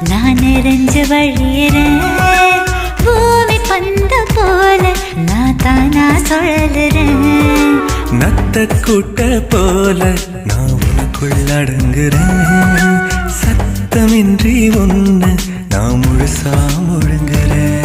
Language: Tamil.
நான் நிறைஞ்சு வழியிறேன் பூமி பந்த போல நான் தானா சொல்லுறேன் நத்த கூட்ட போல நான் உனக்குள் அடங்குறேன் சத்தமின்றி ஒன்று நான் முழுசா முழுங்குறேன்